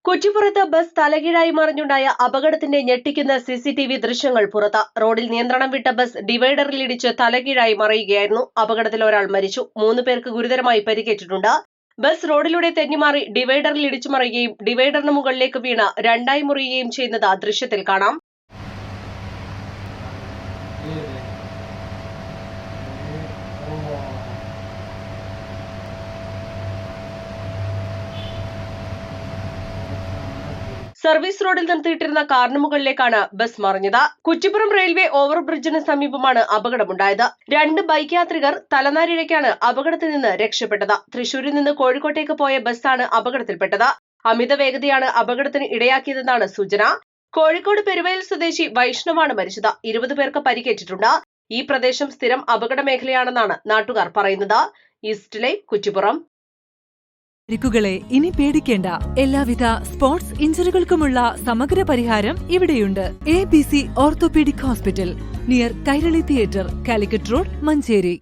കുറ്റിപ്പുറത്ത് bus തലകീഴായി മറിഞ്ഞുണ്ടായ അപകടത്തിന്റെ ഞെട്ടിക്കുന്ന സിസിടിവി ദൃശ്യങ്ങൾ പുറത്ത്. റോഡിൽ നിയന്ത്രണം വിട്ട ബസ് ഡിവൈഡറിലിടിച്ച് തലകീഴായി മറിയുകയായിരുന്നു. അപകടത്തിൽ ഒരാൾ മരിച്ചു. 3 പേർക്ക് ഗുരുതരമായി പരിക്കേറ്റിട്ടുണ്ട്. ബസ് റോഡിലൂടെ തെന്നിമാറി ഡിവൈഡറിൽ ഇടിച്ചു മറിയുകയും ഡിവൈഡറിന് മുകളിലേക്ക് വീണ് രണ്ടായി മുറിയുകയും ചെയ്യുന്നത് ദൃശ്യത്തിൽ കാണാം. സർവീസ് റോഡിൽ നിർത്തിയിട്ടിരുന്ന കാറിന് മുകളിലേക്കാണ് ബസ് മറിഞ്ഞത്. കുറ്റിപ്പുറം റെയിൽവേ ഓവർബ്രിഡ്ജിന് സമീപമാണ് അപകടമുണ്ടായത്. 2 ബൈക്ക് യാത്രികർ തലനാരിഴയ്ക്കാണ് അപകടത്തിൽ നിന്ന് രക്ഷപ്പെട്ടത്. തൃശൂരിൽ നിന്ന് കോഴിക്കോട്ടേക്ക് പോയ ബസ്സാണ് അപകടത്തിൽപ്പെട്ടത്. അമിത വേഗതയാണ് അപകടത്തിന് ഇടയാക്കിയതെന്നാണ് സൂചന. കോഴിക്കോട് പെരുവയൽ സ്വദേശി വൈഷ്ണവാണ് മരിച്ചത്. 20 പേർക്ക് പരിക്കേറ്റിട്ടുണ്ട്. ഈ പ്രദേശം സ്ഥിരം അപകട മേഖലയാണെന്നാണ് നാട്ടുകാർ പറയുന്നത്. East live, Kuttippuram. പരിക്കുകളെ ഇനി പേടിക്കേണ്ട. എല്ലാവിധ സ്പോർട്സ് ഇഞ്ചുറികൾക്കുമുള്ള സമഗ്ര പരിഹാരം ഇവിടെയുണ്ട്. ABC orthopaedic hospital, near Kairali theatre, Calicut road, Manjeri.